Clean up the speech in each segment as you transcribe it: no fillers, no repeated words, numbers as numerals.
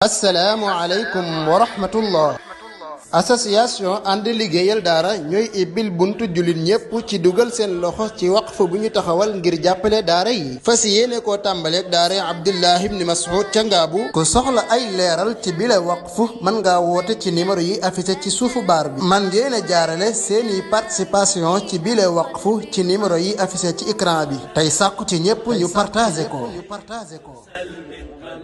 assalaamu aleykum wa rahmatullah. association ànd liggéeyal daara ñooy ibbil buntu jullit ñépp ci dugal seen loxo ci waqf bu ñu taxawal ngir jàppale daara yi fas yéene koo tàmbaleeg daara Abdullah ibn Mas'ud ca Ngaabu. ku soxla ay leeral ci bile waqf mën ngaa woote ci numéro yi affiché ci suufu baar bi. man ngeen a jaarale seeni participation ci bile waqf ci numéro yi affiché ci écran bi tey sàkku ci ñépp ñu partagé ko.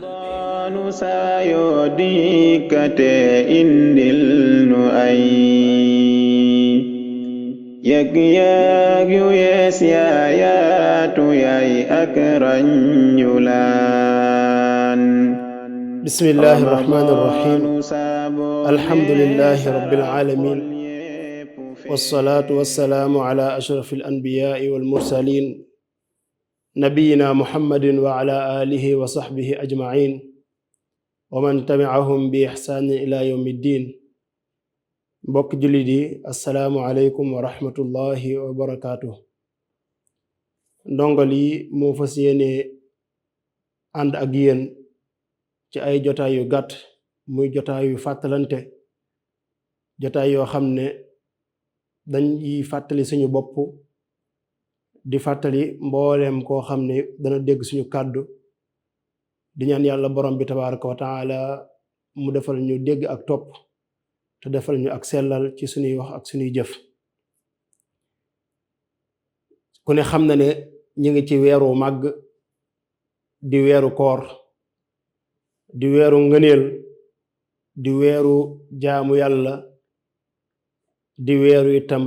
doonu saa yoo dikkate indil nu ay yëg-yëg yu yees yaayaatu yaay ak ranjulaan bismillahi irrahmani irrahim alhamdulillahi rabbil alamin wassalaatu wassalaamu ala ashrafi alanbiyaai walmursalin nabiyina muhammadin wa ala alihi wa sahbihi ajmain wa man tabi'ahum bi ihsaanin ila yawmi ddin. mbokk jullit yi assalaamu aleykum wa rahmatullahi wa barakaatuh. ndongal yi moo fas yéene ànd ak yéen ci ay jotaay yu gàtt muy jotaay yu fàttalante, jotaay yoo xam ne dañ yi fàttali suñu bopp di fàttali mbooleem koo xam ne dana dégg suñu kàddu, di ñaan yàlla borom bi tabaraka wa taala mu defal ñu dégg ak topp te defal ñu ak sellal ci suñuy wax ak suñuy jëf. ku ne xam na ne ñu ngi ci weeru màgg di weeru koor, di weeru ngëneel, di weeru jaamu yàlla, di weeru itam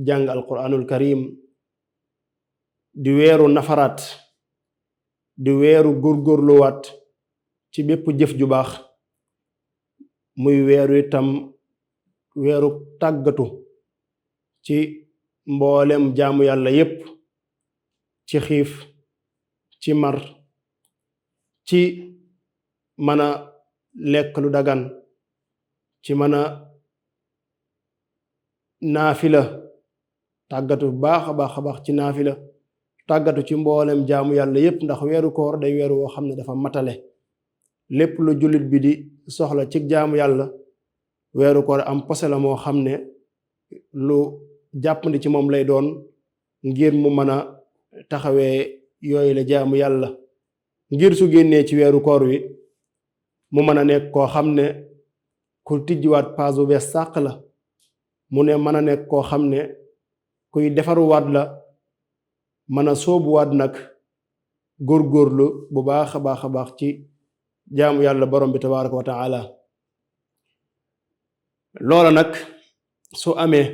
jàng alquranul karim, di weeru nafaraat, di weeru góorgóorluwaat ci bépp jëf ju baax, muy weeru itam weeru tàggatu ci mboolem jaamu yàlla yépp, ci xiif, ci mar, ci mën a lekk lu dagan, ci mën a naafila, tàggatu baax a baax a baax ci naafila, tàggatu ci mboolem jaamu yàlla yépp, ndax weeru koor day weeru woo xam ne dafa matale lépp lu jullit bi di soxla ci jaamu yàlla. weeru koor am posé la moo xam ne lu jàppandi ci moom lay doon ngir mu mën a taxawee yooyu la jaamu yàlla, ngir su génnee ci weeru koor wi mu mën a nekk koo xam ne ku tijjiwaat page bu bees sàq la, mu ne mën a nekk koo xam ne kuy defaruwaat la, mën a soobuwaat nag góorgóorlu bu baax a baax a baax ci jaamu yàlla borom bi tabaraka wa taala. loola nag su amee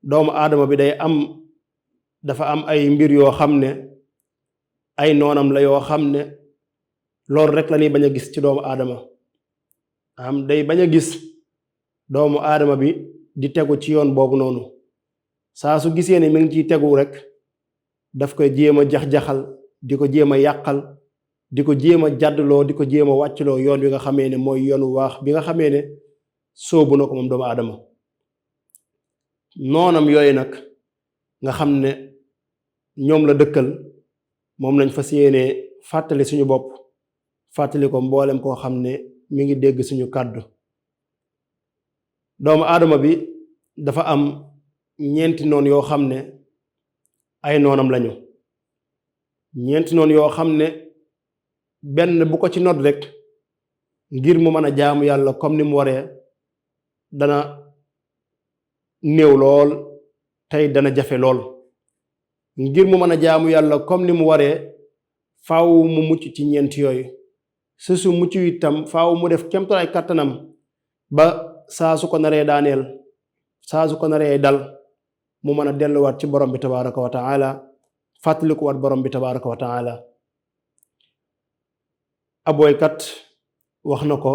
doomu aadama bi dafa am ay mbir yoo xam ne ay noonam la yoo xam ne loolu rek la ñuy bañ a gis ci doomu aadama. day bañ a gis doomu aadama bi di tegu ci yoon boobu noonu. saa su gisee ne mi ngi ciy tegu rek daf koy jéem a jax-jaxal, di ko jéem a yàqal, di ko jéem a jàddloo, di ko jéem a wàccloo yoon wi nga xamee ne mooy yoonu waax bi nga xamee ne soobu na ko moom doomu aadama. noonam yooyu nag nga xam ne ñoom la dëkkal, moom lañ fas yéene fàttali suñu bopp, fàttali ko mboolem koo xam ne mi ngi dégg suñu kàddu. doomu aadama bi dafa am ñeenti noon yoo xam ne ay noonam lañu. ñeenti noon yoo xam ne benn bu ko ci not rek ngir mu mën a jaamu yàlla comme ni mu waree dana néew lool, tey dana jafe lool. ngir mu mën a jaamu yàlla comme ni mu waree faaw mu mucc ci ñeent yooyu. su mucc itam faaw mu def kemtalaay kàttanam ba saa su ko naree daaneel, saa su ko naree dal, mu mën a delluwaat ci borom bi tabaraka wa taala, fàttalikuwaat borom bi tabaraka wa taala. aboykat wax na ko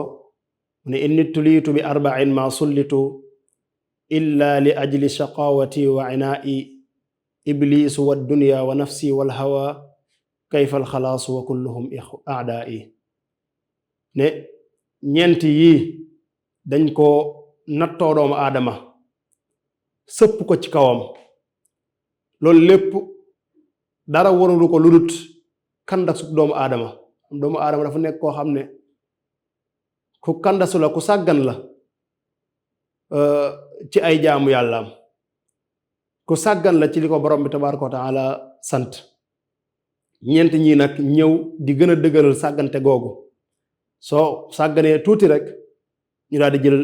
ne inni tuliitu bi arba'in ma sullitu illa li ajli shaqawati wa inaa'i iblisu wa dunya wa nafsi wal hawa kayfa al xalaasu wa kulluhum a'daa'i. ne ñeent yii dañ ko nattoo doomu aadama sëpp ko ci kawam. loolu lépp dara warulu ko ludut kandak su doomu aadama dafa nekk koo xam ne ku kandasu la ku sàggan la ci ay jaamu yàllaam ku sàggan la ci li ko borom bi tabaaraka wa taala sant ñeent ñi nag ñëw di gën a dëgëral sàggante googu soo sàgganee tuuti rek ñu daal di jël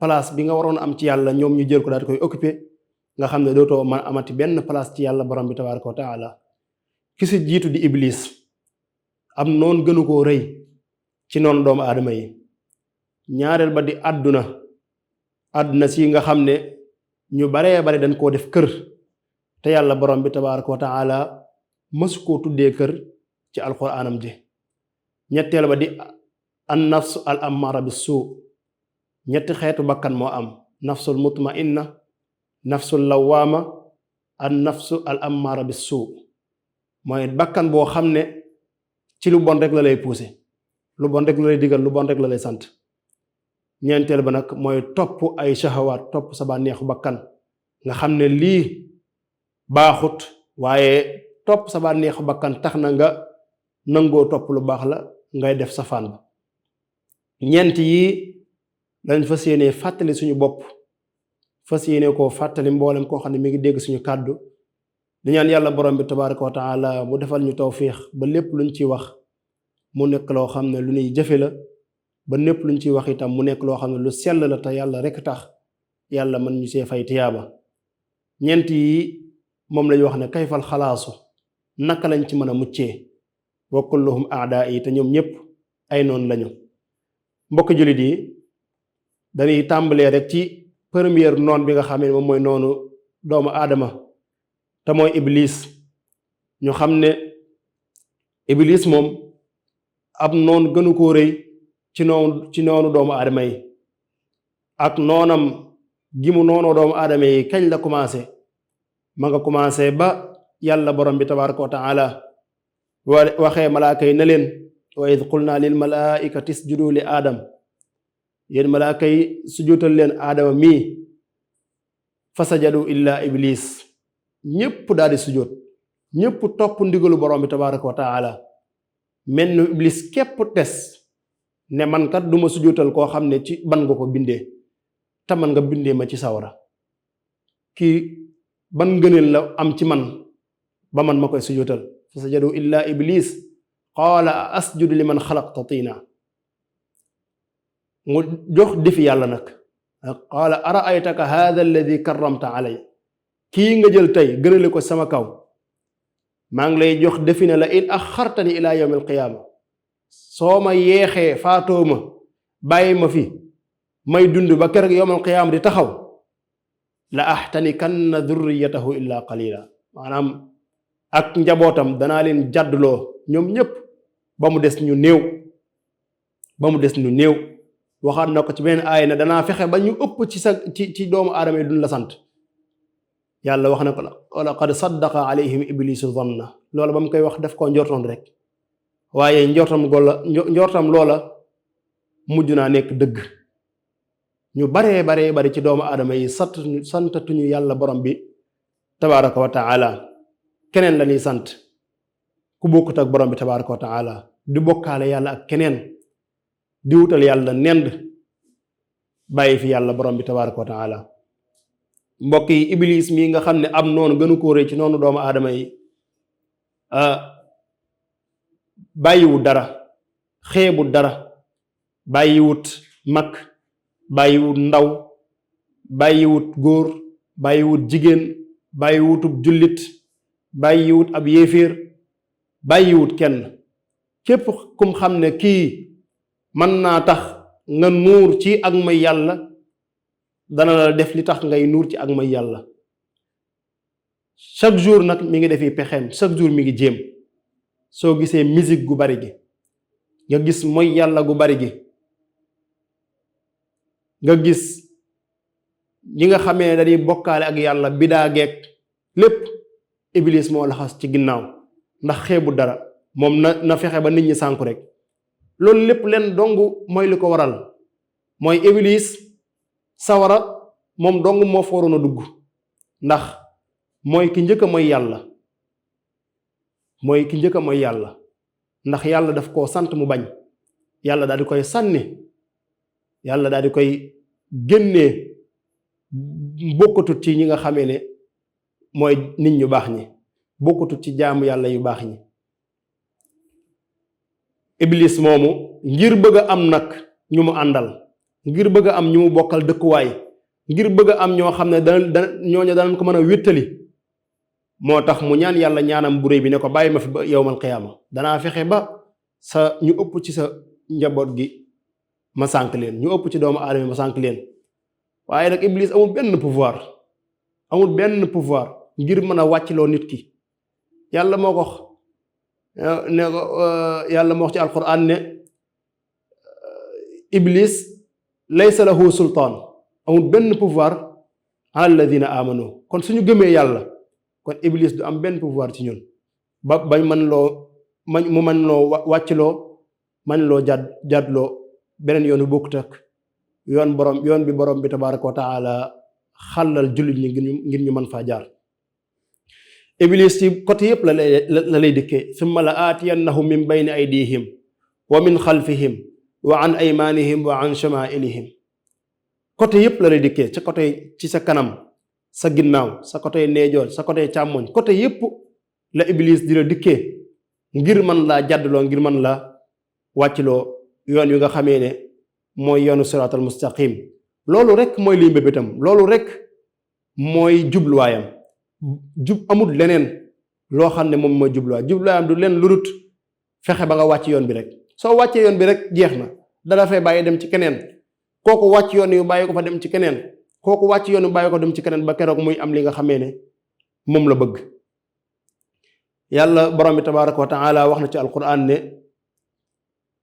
place bi nga waroon am ci yàlla ñoom ñu jël ko daal di koy occupé nga xam ne dootoo man amati benn place ci yàlla borom bi tabaaraka wa taala ki si jiitu di iblis am noon gënu koo rëy ci noonu doomu aadama yi ñaareel ba di àdduna si nga xam ne ñu baree bare dañ koo def kër te yàlla borom bi tabaaraka wa taala mësu koo tuddee kër ci alquraanam ji ñetteel ba di an nafsu al ammaara bi suu ñetti xeetu bakkan moo am nafsul mutmainna nafsul lawaama an nafsu al ammaara bi suu mooy bakkan boo xam ne ci lu bon rek la lay poussé lu bon rek la lay digal lu bon rek la lay sant ñeenteel ba nag mooy topp ay shahawaat topp sa bànneexu bakkan nga xam ne lii baaxut waaye topp sa bànneexu bakkan tax na nga nangoo topp lu baax la ngay def safaan ba ñeent yi dañ fas yéene fàttali suñu bopp fas yéene koo fàttali mboolem koo xam ne mi ngi dégg suñu kàddu di ñaan yàlla borom bi tabaaraka wa taala mu defal ñu tawfiix ba lépp luñ ci wax mu nekk loo xam ne lu ñuy jëfe la ba lépp luñ ciy wax itam mu nekk loo xam ne lu sell la te yàlla rek tax yàlla mën ñu see fay tiyaaba ñeent yi moom lañu wax ne kayfal xalaasu naka lañ ci mën a muccee wa kulluhum aadaa yi te ñoom ñëpp ay noonu lañu mbokk jullit yi dañuy tàmbalee rek ci première noon bi nga xam ne moom mooy noonu doomu aadama te mooy iblis ñu xam ne iblis moom ab noon gënu koo rëy ci noonu doomu aadama yi ak noonam gi mu noonoo doomu aadama yi kañ la commencé ma nga commencé ba yàlla borom bi tabaaraka wa taala waxee malaaka yi na leen wa id qulna lil malaikati isjudu li aadam yéen malaaka yi sujjóotal leen aadama mii fa sajadu illa iblis ñépp daal di sujjóot ñépp topp ndigalu borom bi tabaaraka wa taala mel ni iblis képp tes ne man kat duma sujjóotal koo xam ne ci ban nga ko bindee te man nga bindee ma ci sawara kii ban ngëneel la am ci man ba man ma koy sujjóotal fa sajadu illa iblis qaala a asjudu li man xalaqta tiina mu jox defi yàlla nag qaala araaytaka haada alladi karramta alay kii nga jël tey gënale ko sama kaw maa ngi lay jox defi ne la in axartani ila yawm alqiyaama soo ma yeexee faatoo ma bàyyi ma fi may dund ba keroog yawm alqiyaama di taxaw la axtanikanna durriyatahu illa qalila maanaam ak njabootam danaa leen jàdduloo ñoom ñépp ba mu des ñu néew waxaat na ko ci benn aaya ne danaa fexe ba ñu ëpp ci doomu aadama yi duñ la sant yàlla wax na ko la laqad saddaqa alayhim iblisu zanna loola ba mu koy wax def koo njortoon rek waaye njortam loola mujj naa nekk dëgg ñu baree bari ci doomu aadama yi santatuñu yàlla borom bi tabaaraka wa taala keneen la ñuy sant ku bokkut ak borom bi tabaaraka wa taala di bokkaale yàlla ak keneen di wutal yàlla nend bàyyi fi yàlla borom bi tabaaraka wa taala mbokk yi iblis mii nga xam ne am noonu gënu koo rëy ci noonu doomu aadama yi bàyyiwut dara xeebut dara bàyyiwut mag bàyyiwut ndaw bàyyiwut góor bàyyiwut jigéen bàyyiwutub jullit bàyyiwut ab yéeféer bàyyiwut kenn képp kum xam ne kii mën naa tax nga nuur ci ak may yàlla dana la def li tax ngay nuur ci ak may yàlla chaque jour nag mi ngi defi pexeem chaque jour mi ngi jéem soo gisee musique gu bari gi nga gis mooy yàlla gu bari gi nga gis ñi nga xamee ne dañuy bokkaale ak yàlla bidaa geek lépp iblis moo laxas ci ginnaaw ndax xeebu dara moom na fexe ba nit ñi sànku rek loolu lépp leen dong mooy li ko waral mooy iblis sawara moom dong moo fa waroon a dugg ndax mooy ki njëkk a mooy yàlla ndax yàlla daf koo sant mu bañ yàlla daal di koy sànni yàlla daal di koy génnee bokkatut ci ñi nga xamee ne mooy nit ñu baax ñi, bokkatut ci jaamu yàlla yu baax ñi. Iblis moomu ngir bëgg a am nag ñu mu àndal, ngir bëgg a am ñu mu bokkal dëkkuwaay, ngir bëgg a am ñoo xam ne ñooñu danañ ko mën a wéttali, moo tax mu ñaan yàlla ñaanam bu réy bi ne ko bàyyi ma fi ba yowmal qiyaama, danaa fexe ba ñu ëpp ci sa njaboot gi ma sànk leen, ñu ëpp ci doomu aadama ma sànk leen. waaye nag Iblis amul benn pouvoir ngir mën a wàccloo nit ki. yàlla moo ko yàlla moo wax ci alquran ne Iblis laysa lahu sultaan, amul benn pouvoir ala alladina amanu. kon suñu gëmee yàlla, kon Iblis du am benn pouvoir ci ñun ba bañ mu mën loo wàccloo, mën loo jàddloo beneen yoonu bokkut ak yoon bi borom bi tabaraka wa taala xàllal jullit ñi ngir ñu mën faa jaar. Iblis ci côté yëpp la lay dikkee, summa la aatiyannahum min bayni aydihim wa min xalfihim wa an aymanihim wa an shamailihim. côté yëpp la lay dikkee, sa côté ci sa kanam, sa ginnaaw, sa côté neejoor, sa côté càmmoñ, côté yëpp la Iblis di la dikkee ngir mën laa jàddloo, ngir mën la wàccloo yoon wi nga xamee ne mooy yoonu siraatal mustaqim. loolu rek mooy liy mbébétam, loolu rek mooy jubluwaayam. amul leneen loo xam ne moom mooy jubluwaayam du leen lu dul fexe ba nga wàcc yoon bi rek. soo wàccee yoon bi rek jeex na, dala fay bàyyi dem ci keneen, kooku wàcc yoon yu bàyyi ko fa dem ci keneen, kooku wàcc yoon yu bàyyi ko dem ci keneen ba keroog muy am li nga xamee ne moom la bëgg. yàlla borom bi tabaraka wa taala wax na ci alquran ne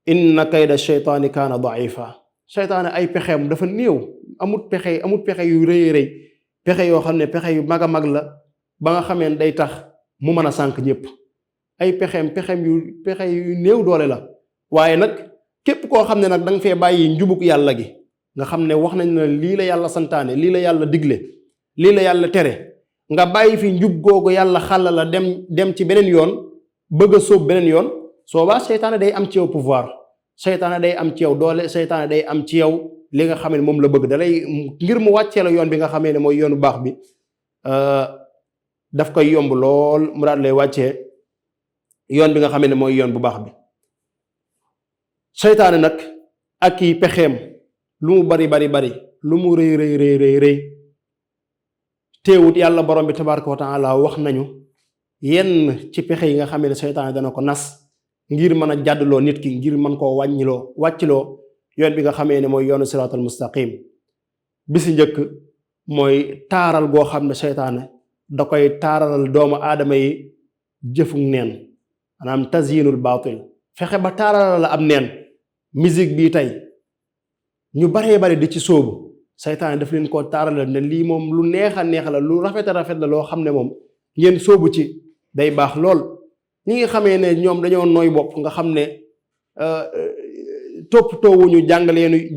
inna kayda sheytaani kaana daifa. seytaane ay pexeem dafa néew, amut pexe yu rëy pexe yoo xam ne pexe yu mag a mag la ba nga xamee ne day tax mu mën a sànk ñëpp. ay pexe yu néew doole la. waaye nag képp koo xam ne nag da nga fee bàyyi njubug yàlla gi, nga xam ne wax nañ ne lii la yàlla santaane, lii la yàlla digle, lii la yàlla tere, nga bàyyi fi njub googu yàlla xàll la dem ci beneen yoon, bëgg a sóob beneen yoon, soobaa seytaane day am ci yow pouvoir, seytaane day am ci yow doole, seytaane day am ci yow li nga xam ne moom la bëgg. dalay ngir mu wàccee la yoon bi nga xamee ne mooy yoonu baax bi, daf koy yomb lool mu daal lay wàccee yoon bi nga xamee ne mooy yoon bu baax bi. seytaane nag ak i pexeem lu mu bari lu mu rëy teewut yàlla borom bi tabaraka wa taala wax nañu yenn ci pexe yi nga xamee ne seytaane dana ko nas ngir mën a jàddloo nit ki, ngir mën koo wàccloo yoon bi nga xamee ne mooy yoonu siraatal mustaqim. bi si njëkk mooy taaral goo xam ne seytaane da koy taaralal doomu aadama yi jëfug neen, maanaam tazyinul baatil, fexe ba taaralal la am neen. musique bii tey ñu bari di ci sóobu, seytaane daf leen koo taaralal ne lii moom lu neex a neex la, lu rafet la loo xam ne moom ngeen sóobu ci day baax lool. ñi nga xamee ne ñoom dañoo nooy bopp, nga xam ne toppatoowuñu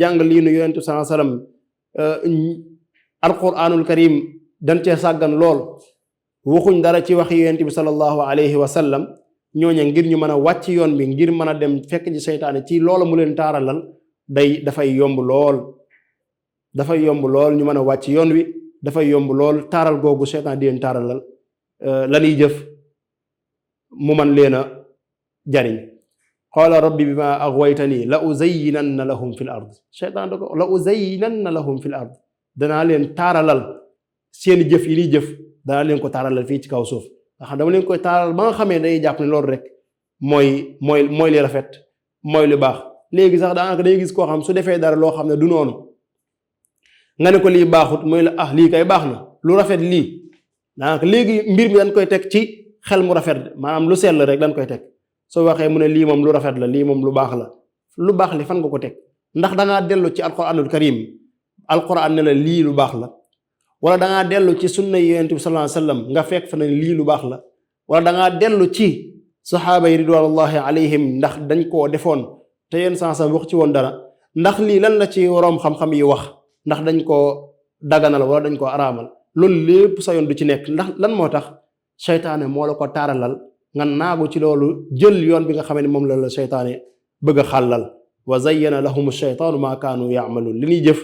jàngaleenu yonent sallallahu alayhi wasallam, alquranul karim dañ cee sàggan lool, waxuñ dara ci waxi yonent bi sallallahu alayhi wa sallam. ñooña ngir ñu mën a wàcc yoon bi, ngir mën a dem fekk ci seytaane ci loola mu leen taaralal dafay yomb lool ñu mën a wàcc yoon wi, dafay yomb lool taaral googu seytaane di leen taaralal la ñuy jëf mu man leen a jariñ. qaala rabbi bima aghwaytani la uzayyinanna lahum fil ard. seytaane da ko la uzayyinanna lahum fil ard, danaa leen taaralal seeni jëf yi ñuy jëf, danaa leen ko taaralal fii ci kaw suuf. nga xam dama leen koy taaral ba nga xamee day jàpp ne loolu rek mooy li rafet, mooy lu baax. léegi sax daanaka day gis koo xam su defee dara loo xam ne du noonu, nga ne ko lii baaxut, mooy la lii kay baax na, lu rafet lii. daanaka léegi mbir mi dañ koy teg ci xel mu rafet, maanaam lu sell rek dañ koy teg. soo waxee mu ne lii moom lu rafet la, lii moom lu baax la, lu baax li fan nga ko teg? ndax dangaa dellu ci alquranul karim, alquran ne la lii lu baax la, wala dangaa dellu ci sunna yonent bi sallallahu alayhi wasallam nga fekk fa ne lii lu baax la, wala dangaa dellu ci saxaaba yi ridwanullahi alayhim ndax dañ koo defoon te yéen sansa wax ci woon dara, ndax lii lan la ci waroom xam-xam yi wax, ndax dañ koo daganal wala dañ koo araamal. loolu lépp sa yoon du ci nekk. ndax lan moo tax? seytaane moo la ko taaralal nga naagu ci loolu, jël yoon bi nga xam ne moom la seytaane bëgg a xàllal. wa zayyana lahum shaytaanu maa kaanu yaamaluun li ñuy jëf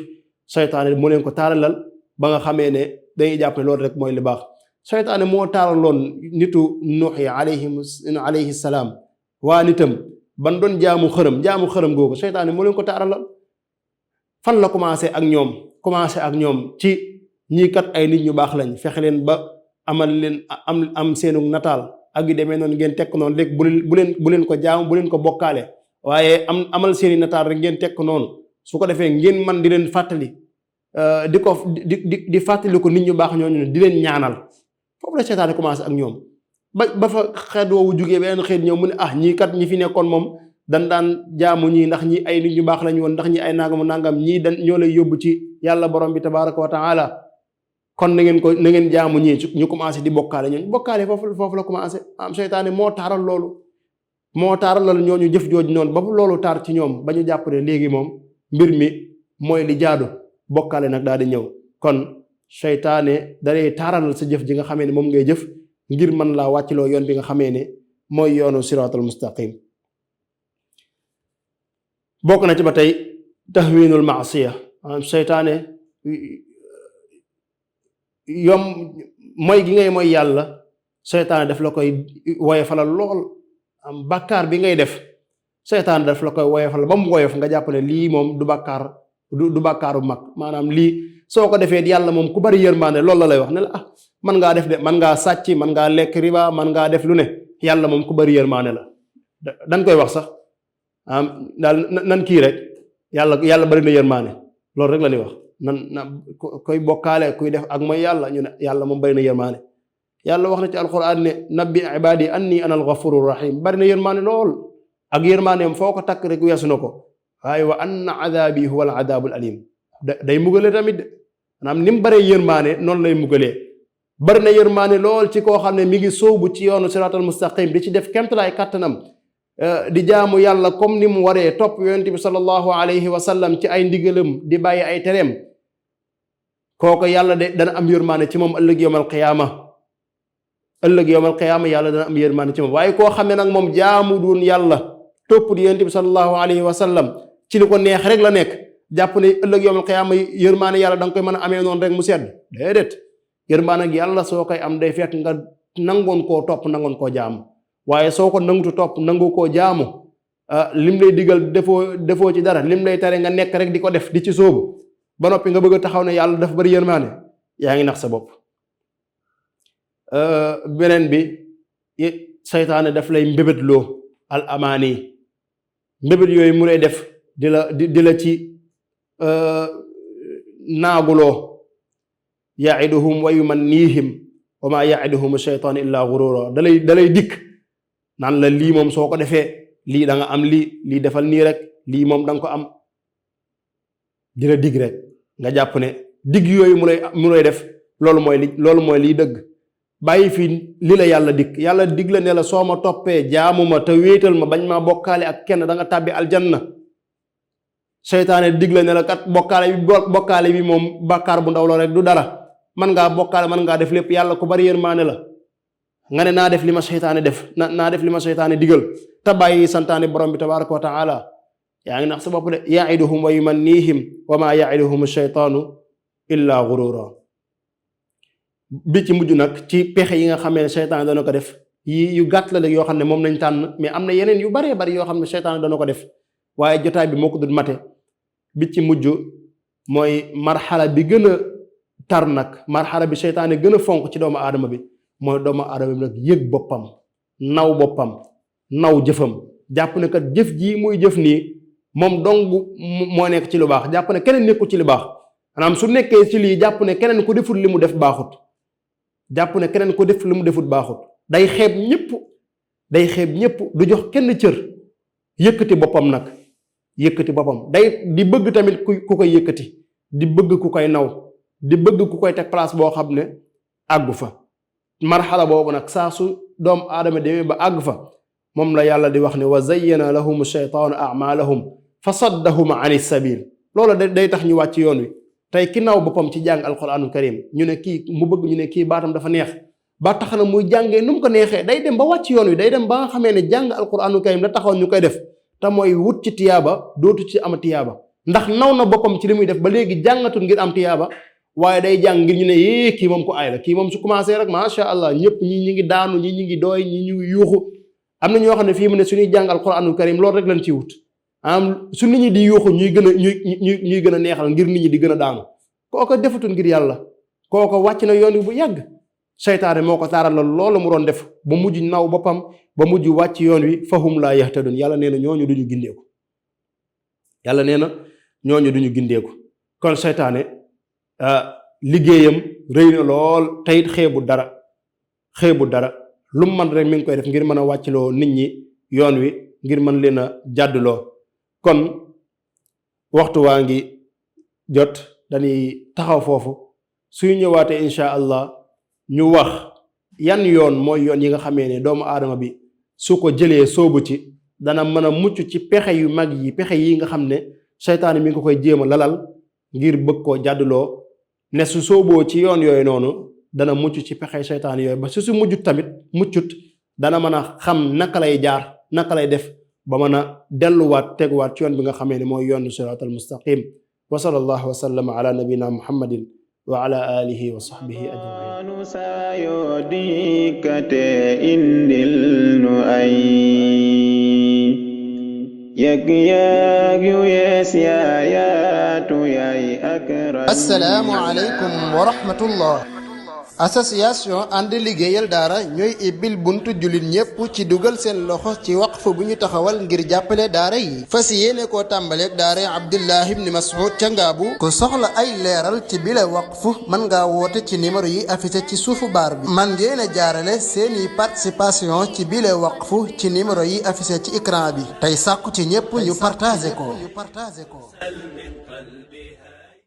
seytaane mu leen ko taaralal ba nga xamee ne dañuy jàpp ne loolu rek mooy li baax. seytaane moo taaraloon nitu nuux yi alayhi salaam waa nitam ban doon jaamu xërëm googu seytaane moo leen ko taaralal. fan la commencé ak ñoom ci ñii kat ay nit ñu baax lañ, fexe leen ba amal leen am seenu nataal ak yu demee noonu ngeen tekk noonu rek bu leen ko jaamu, bu leen ko bokkaale, waaye amal seeni nataal rek ngeen tekk noonu. su ko defee ngeen man di leen fàttali di fàttali ko nit ñu baax ñooñu di leen ñaanal. foofu la seytaane commencé ak ñoom ba fa xeet woowu jugee beneen xeet ñëw mu ne ñii kat ñi fi nekkoon moom dan daan jaamu ñii ndax ñi ay nit ñu baax lañu woon, ndax ñi ay nangam ñii ñoo lay yóbbu ci yàlla borom bi tabaraka wa taala, kon na ngeen jaamu ñii. ñu commencé di bokkaale ñooñu bokkaale foofu la commencé am. seytaane moo taaral ñooñu jëf jooju noonu ba loolu taar ci ñoom ba ñu jàpp ne léegi moom mbir mi mooy li jaadu, bokkaale nag daal di ñëw. kon seytaane dalay taaralal sa jëf ji nga xamee ne moom ngay jëf ngir mën laa wàccloo yoon bi nga xamee ne mooy yoonu siraatal mustaqim. bokk na ci ba tey tahwinul maasiya, seytaane mooy gi ngay mooy yàlla seytaane daf la koy woyofalal lool. bàkkaar bi ngay def seytaane daf la koy woyofalal ba mu woyof nga jàpp ne lii moom du bàkkaaru mag, maanaam lii soo ko defee yàlla moom ku bari yërmaande loolu la lay wax ne la man ngaa def de, man ngaa sàcc, man ngaa lekk riba, man ngaa def lu ne, yàlla moom ku bari yërmaande la. dañ koy wax sax daal nan kii rek yàlla bari na yërmaande, loolu rek la ñuy wax. koy bokkaale kuy def ak mooy yàlla ñu ne yàlla moom bari na yërmaande. yàlla wax na ci alquran ne nabbi ibadi anni ana alghafuru rahim, bari na yërmaande lool, ak yërmaandeem foo ko takk rek weesu na ko. waaye wa anna adabi huwa al adabul alim, day mugale tamit, maanaam ni mu baree yërmaane noonu lay mugalee. bari na yërmaane lool ci koo xam ne mi ngi sóobu ci yoonu siraatal mustaqim di ci def kemtalaay kàttanam, di jaamu yàlla comme ni mu waree, topp yonent bi sallallahu alayhi wa sallam ci ay ndigalam di bàyyi ay tereem. kooko yàlla de dana am yërmaane ci moom ëllëg yawmal qiyaama. yàlla dana am yërmaane ci moom. waaye koo xam ne nag moom jaamu dun yàlla, topp di yonent bi sallallahu alayhi wa sallam ci li ko neex rek la nekk, jàpp ne ëllëg yawmal qiyaama yërmaane yàlla da nga koy mën a amee noonu rek mu sedd. déedéet, yërmaane ak yàlla soo koy am day fekk nga nangoon koo topp, nangoon koo jaamu. waaye soo ko nangutu topp, nangu koo jaamu, lim lay digal defoo ci dara, lim lay tere nga nekk rek di ko def, di ci sóobu, ba noppi nga bëgg a taxaw ne yàlla dafa bari yërmaane, yaa ngi nax sa bopp. beneen bi seytaane daf lay mbébétloo al amaani, mbébét yooyu mu lay def di la ci naaguloo. yaiduhum wa yumannihim wa ma yaiduhum sheytaan illa gurura, dalay dikk naan la lii moom soo ko defee lii da nga am lii defal nii rek, lii moom da nga ko am, di la dig rek nga jàpp ne dig yooyu mu lay def loolu mooy liy dëgg. bàyyi fi li la yàlla dig la ne la soo ma toppee jaamu ma te wéetal ma bañ maa bokkaale ak kenn da nga tàbbi aljanna. seytaane dig la ne la kat bokkaale bi moom bàkkaar bu ndaw la rek du dara, man ngaa bokkaale, man ngaa def lépp, yàlla ku bari yërmaane la. nga ne naa def li ma seytaane def, naa def li ma seytaane digal te bàyyi santaane borom bi tabaraka wa taala, yaa ngi nax sa bopp de. yaiduhum wa yumannihim wa ma yaiduhum sheytaanu illa gurura. bi ci mujj nag ci pexe yi nga xamee ne seytaane dana ko def, yi yu gàtt la léegi yoo xam ne moom lañ tànn, mais am na yeneen yu baree bari yoo xam ne seytaane dana ko def, waaye jotaay bi moo ko dul mate. bi ci mujj mooy marxala bi gën a tar nag, marxala bi seytaane gën a fonk ci doomu aadama bi, mooy doomu aadama bi nag yëg boppam, naw jëfam, jàpp ne kat jëf jii muy jëf nii moom dong moo nekk ci lu baax, jàpp ne keneen nekkul ci lu baax. maanaam su nekkee ci lii jàpp ne keneen ku deful li mu def baaxut, jàpp ne keneen ku def li mu defut baaxut, day xeeb ñëpp, du jox kenn cër, yëkkati boppam nag, day di bëgg tamit ku koy yëkkati, di bëgg ku koy naw, di bëgg ku koy teg place boo xam ne àggu fa. marxala boobu nag saa su doomu aadama demee ba àgg fa, moom la yàlla di wax ne wa zayyana lahum sheytaanu a'maalahum fa saddahum an sabil. loolu day tax ñu wàcc yoon wi. tey ki naw boppam ci jàng alquraanul karim, ñu ne kii baatam dafa neex, ba tax na muy jàngee nu mu ko neexee, day dem ba wàcc yoon wi, day dem ba nga xamee ne jàng alquraanul karim la taxaw ñu koy def te mooy wut ci tiyaaba dootu ci am tiyaaba ndax naw na boppam ci li muy def ba léegi jàngatul ngir am tiyaaba waaye day jàng ngir ñu ne yee kii moom ko aay la kii moom su commencé rek macha allah ñëpp ñi ngi daanu ñi ngi dooy ñi ñu ngi yuuxu am na ñoo xam ne fii mu ne suñuy jàng alquranul karim loolu rek lañ ciy wut su nit ñi di yuuxu ñuy gën a neexal ngir nit ñi di gën a daanu kooko defatul ngir yàlla kooko wàcc na yoon wi bu yàgg seytaane moo ko taaral la loolu mu doon def ba mujj naw boppam ba mujj wàcc yoon wi fahum laa yahtadun yàlla nee na ñooñu duñu gindeeku yàlla nee na ñooñu duñu gindeeku kon seytaane liggéeyam rëy na lool teyit xeebu dara lu mu man rek mi ngi koy def ngir mën a wàccloo nit ñi yoon wi ngir mën leen a jàdduloo kon waxtu waa ngi jot dañuy taxaw foofu suy ñëwaatee insha allah ñu wax yan yoon mooy yoon yi nga xamee ne doomu aadama bi su ko jëlee soobu ci dana mën a mucc ci pexe yu mag yi pexe yi nga xam ne seytaane mi ngi ko koy jéem a lalal ngir bëgg koo jàdduloo ne su sooboo ci yoon yooyu noonu dana mucc ci pexe seytaane yooyu ba su mujjut tamit muccut dana mën a xam naka lay jaar naka lay def ba mën a delluwaat teguwaat ci yoon bi nga xamee ne mooy yoonu siraatal mustaqim wa sallallahu wa sallama ala nabina muhammadin wa ala alihi wa sahbihi ajmain sayo dikkate indil nu ay yëg-yëg yu yees yaayaatu yaay ak assalaamu aleykum wa rahmatullah association ànd liggéeyal daara ñooy ibbil buntu jullit ñépp ci dugal seen loxo ci waqf bu ñu taxawal ngir jàppale daara yi fas yéene koo tàmbaleeg daara Abdullah ibn Mas'ud ca Ngaabu ku soxla ay leeral ci bile waqf mën ngaa woote ci numéro yi affiché ci suufu baar bi man ngeen a jaarale seeni participation ci bile waqf ci numéro yi affiché ci écran bi tey sàkku ci ñépp ñu partagé ko